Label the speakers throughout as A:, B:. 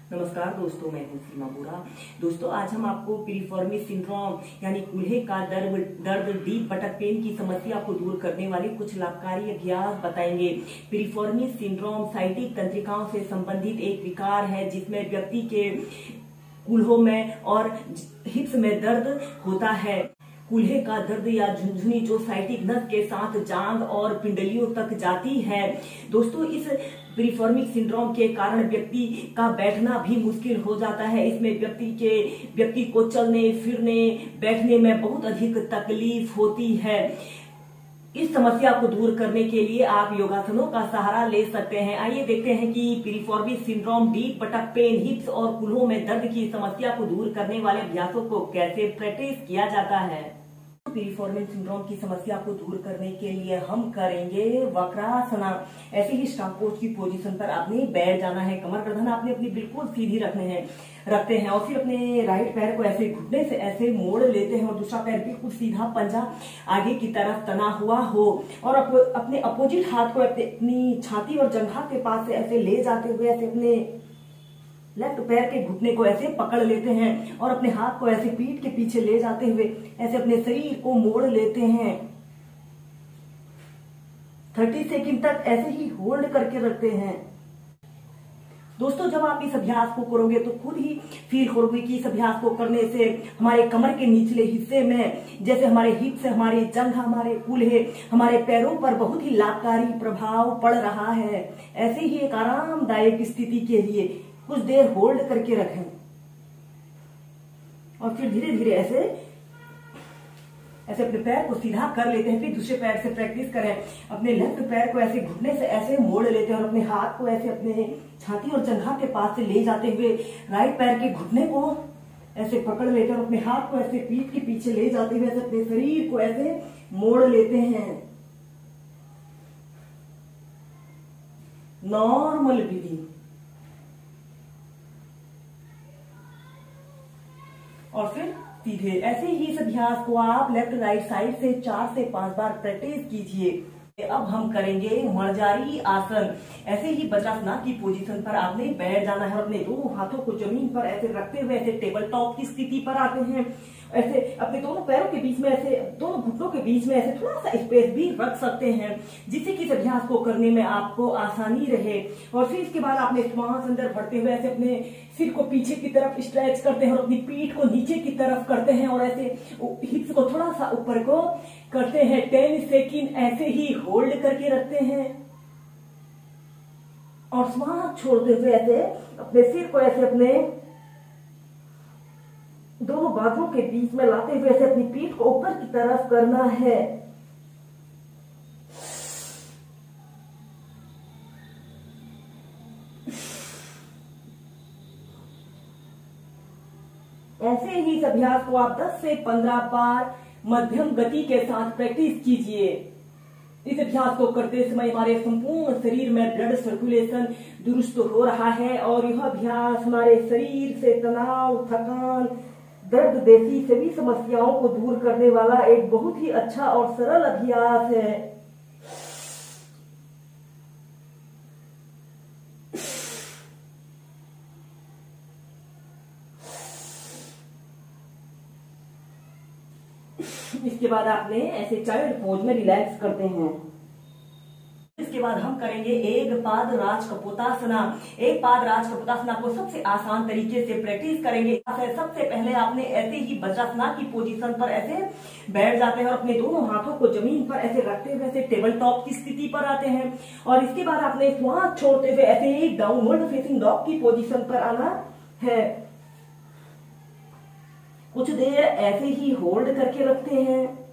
A: नमस्कार दोस्तों, मैं हूं सीमा बोरा। दोस्तों, आज हम आपको पिरिफॉर्मिस सिंड्रोम यानी कूल्हे का दर्द डीप बटक पेन की समस्या को दूर करने वाले कुछ लाभकारी अभ्यास बताएंगे। पिरिफॉर्मिस सिंड्रोम साइटिक तंत्रिकाओं से संबंधित एक विकार है जिसमें व्यक्ति के कूल्हों में और हिप्स में दर्द होता है। कूल्हे का दर्द या झुनझुनी जो साइटिक नस के साथ जांघ और पिंडलियों तक जाती है। दोस्तों, इस पिरिफॉर्मिक सिंड्रोम के कारण व्यक्ति का बैठना भी मुश्किल हो जाता है। इसमें व्यक्ति को चलने फिरने बैठने में बहुत अधिक तकलीफ होती है। इस समस्या को दूर करने के लिए आप योगासनों का सहारा ले सकते हैं। आइए देखते हैं कि पिरिफॉर्मिक सिंड्रोम डीप बटक पेन, हिप्स और कूल्हों में दर्द की समस्या को दूर करने वाले अभ्यासों को कैसे प्रैक्टिस किया जाता है। पिरिफॉर्मिक सिंड्रोम की समस्या को दूर करने के लिए हम करेंगे वक्रासना। ऐसे ही स्टार पोज की पोजीशन पर आपने बैठ जाना है। कमर गर्दन आपने अपनी बिल्कुल सीधी रखते हैं और फिर अपने राइट पैर को ऐसे घुटने से ऐसे मोड़ लेते हैं और दूसरा पैर बिल्कुल सीधा, पंजा आगे की तरफ तना हुआ हो और अपने अपोजिट हाथ को अपनी छाती और जंघा के पास से ऐसे ले जाते हुए ऐसे अपने लेफ्ट पैर के घुटने को ऐसे पकड़ लेते हैं और अपने हाथ को ऐसे पीठ के पीछे ले जाते हुए ऐसे अपने शरीर को मोड़ लेते हैं। 30 सेकंड तक ऐसे ही होल्ड करके रखते हैं। दोस्तों, जब आप इस अभ्यास को करोगे तो खुद ही फील करोगे कि इस अभ्यास को करने से हमारे कमर के निचले हिस्से में, जैसे हमारे हिप्स, हमारे जंघ, हमारे कूल्हे, हमारे पैरों पर बहुत ही लाभकारी प्रभाव पड़ रहा है। ऐसे ही एक आरामदायक स्थिति के लिए कुछ देर होल्ड करके रखें और फिर धीरे धीरे ऐसे अपने पैर को सीधा कर लेते हैं। फिर दूसरे पैर से प्रैक्टिस करें। अपने लेफ्ट पैर को ऐसे घुटने से ऐसे मोड़ लेते हैं और अपने हाथ को ऐसे अपने छाती और जंघा के पास से ले जाते हुए राइट पैर के घुटने को ऐसे पकड़ लेते हैं और अपने हाथ को ऐसे पीठ के पीछे ले जाते हुए ऐसे अपने शरीर को ऐसे मोड़ लेते हैं। नॉर्मल ब्रीदिंग और फिर सीधे। ऐसे ही इस अभ्यास को आप लेफ्ट राइट साइड से 4 से 5 बार प्रैक्टिस कीजिए। अब हम करेंगे मणजारी आसन। ऐसे ही वज्रासना की पोजीशन पर आपने बैठ जाना है और अपने दोनों हाथों को जमीन पर ऐसे रखते हुए ऐसे टेबल टॉप की स्थिति पर आते हैं। ऐसे अपने दोनों पैरों के बीच में, ऐसे दोनों घुटनों के बीच में ऐसे थोड़ा सा स्पेस भी रख सकते हैं जिससे कि इस अभ्यास को करने में आपको आसानी रहे। और फिर इसके बाद आपने श्वास अंदर भरते हुए ऐसे अपने सिर को पीछे की तरफ स्ट्रेच करते हैं और अपनी पीठ को नीचे की तरफ करते हैं और ऐसे हिप्स को थोड़ा सा ऊपर को करते हैं। 10 सेकंड ऐसे ही होल्ड करके रखते हैं और श्वास छोड़ते हुए ऐसे अपने सिर को ऐसे अपने दोनों बाजुओं के बीच में लाते हुए ऐसे अपनी पीठ को ऊपर की तरफ करना है। ऐसे ही इस अभ्यास को आप 10 से 15 बार मध्यम गति के साथ प्रैक्टिस कीजिए। इस अभ्यास को करते समय हमारे संपूर्ण शरीर में ब्लड सर्कुलेशन दुरुस्त हो रहा है और यह अभ्यास हमारे शरीर से तनाव, थकान, दर्द जैसी सभी समस्याओं को दूर करने वाला एक बहुत ही अच्छा और सरल अभ्यास है। इसके बाद आपने ऐसे चाइल्ड पोज में रिलैक्स करते हैं। इसके बाद हम करेंगे एक पाद राज कपोतासना। एक पाद राज कपोतासना को सबसे आसान तरीके से प्रैक्टिस करेंगे। सबसे पहले आपने ऐसे ही वज्रासना की पोजीशन पर ऐसे बैठ जाते हैं और अपने दोनों हाथों को जमीन पर ऐसे रखते हुए ऐसे टेबल टॉप की स्थिति पर आते हैं और इसके बाद आपने श्वास छोड़ते हुए ऐसे ही डाउनवर्ड फेसिंग डॉग की पोजीशन पर आना है। कुछ देर ऐसे ही होल्ड करके रखते हैं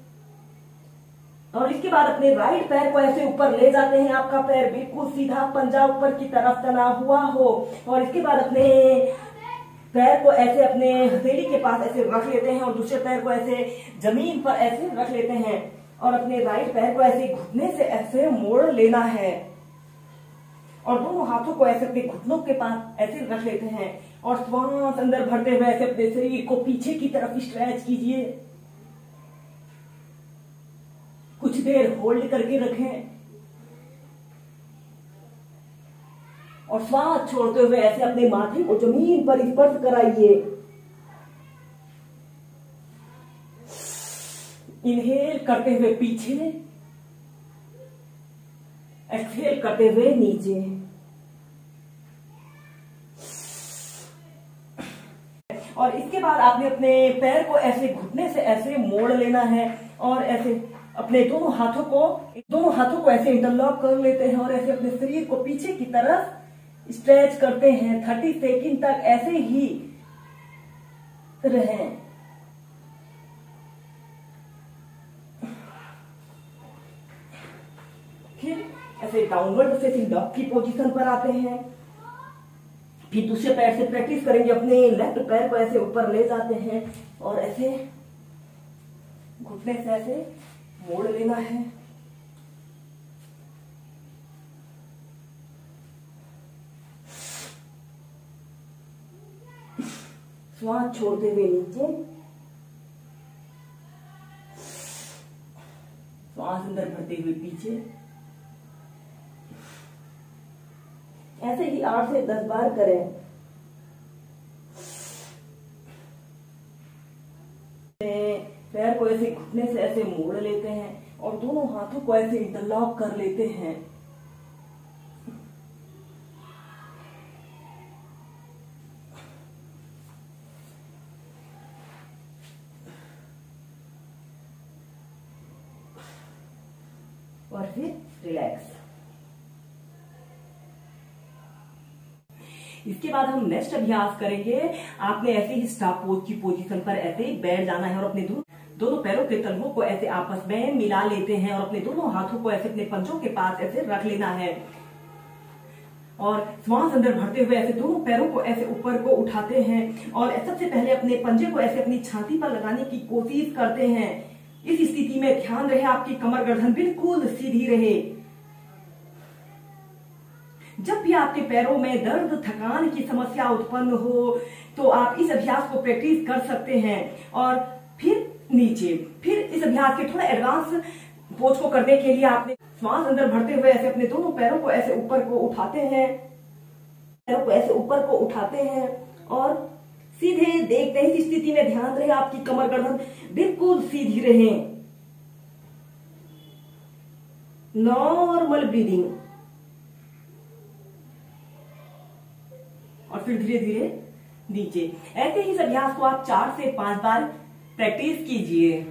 A: और इसके बाद अपने राइट पैर को ऐसे ऊपर ले जाते हैं। आपका पैर बिल्कुल सीधा, पंजा ऊपर की तरफ तना हुआ हो और इसके बाद अपने पैर को ऐसे अपने हथेली के पास ऐसे रख लेते हैं और दूसरे पैर को ऐसे जमीन पर ऐसे रख लेते हैं और अपने राइट पैर को ऐसे घुटने से ऐसे मोड़ लेना है और दोनों हाथों को ऐसे अपने घुटनों के पास ऐसे रख लेते हैं और श्वास अंदर भरते हुए ऐसे अपने शरीर को पीछे की तरफ स्ट्रेच कीजिए। कुछ देर होल्ड करके रखें और श्वास छोड़ते हुए ऐसे अपने माथे को जमीन पर स्पर्श कराइए। इनहेल करते हुए पीछे, एक्सहेल करते हुए नीचे। और इसके बाद आपने अपने पैर को ऐसे घुटने से ऐसे मोड़ लेना है और ऐसे अपने दोनों हाथों को ऐसे इंटरलॉक कर लेते हैं और ऐसे अपने शरीर को पीछे की तरफ स्ट्रेच करते हैं। 30 सेकंड तक ऐसे ही रहें। फिर ऐसे डाउनवर्ड फेसिंग डॉग की पोजीशन पर आते हैं। फिर दूसरे पैर से प्रैक्टिस करेंगे, अपने लेफ्ट पैर को ऐसे ऊपर ले जाते हैं और ऐसे घुटने से ऐसे मोड़ लेना है। श्वास छोड़ते हुए नीचे, श्वास अंदर भरते हुए पीछे। ऐसे ही 8 से 10 बार करें। पैर को ऐसे घुटने से ऐसे मोड़ लेते हैं और दोनों हाथों को ऐसे इंटरलॉक कर लेते हैं। और फिर रिलैक्स। इसके बाद हम नेक्स्ट अभ्यास करेंगे। आपने ऐसे ही स्टार पोज की पोजीशन पर ऐसे बैठ जाना है और अपने दोनों पैरों के तलवों को ऐसे आपस में मिला लेते हैं और अपने दोनों हाथों को ऐसे अपने पंजों के पास ऐसे रख लेना है और श्वास अंदर भरते हुए ऐसे दोनों पैरों को ऐसे ऊपर को उठाते हैं और सबसे पहले अपने पंजे को ऐसे अपनी छाती पर लगाने की कोशिश करते हैं। इस स्थिति में ध्यान रहे आपकी कमर गर्दन बिल्कुल सीधी रहे। जब भी आपके पैरों में दर्द थकान की समस्या उत्पन्न हो तो आप इस अभ्यास को प्रैक्टिस कर सकते हैं। और फिर नीचे, फिर इस अभ्यास के थोड़ा एडवांस पोज को करने के लिए आपने श्वास अंदर भरते हुए ऐसे अपने दोनों पैरों को ऐसे ऊपर को उठाते हैं, पैरों को ऐसे ऊपर को उठाते हैं और सीधे देखते हैं। इस स्थिति में ध्यान रहे आपकी कमर गर्दन बिल्कुल सीधी रहे। नॉर्मल ब्रीदिंग और फिर धीरे धीरे नीचे। ऐसे ही इस अभ्यास को आप 4 से 5 बार प्रैक्टिस कीजिए।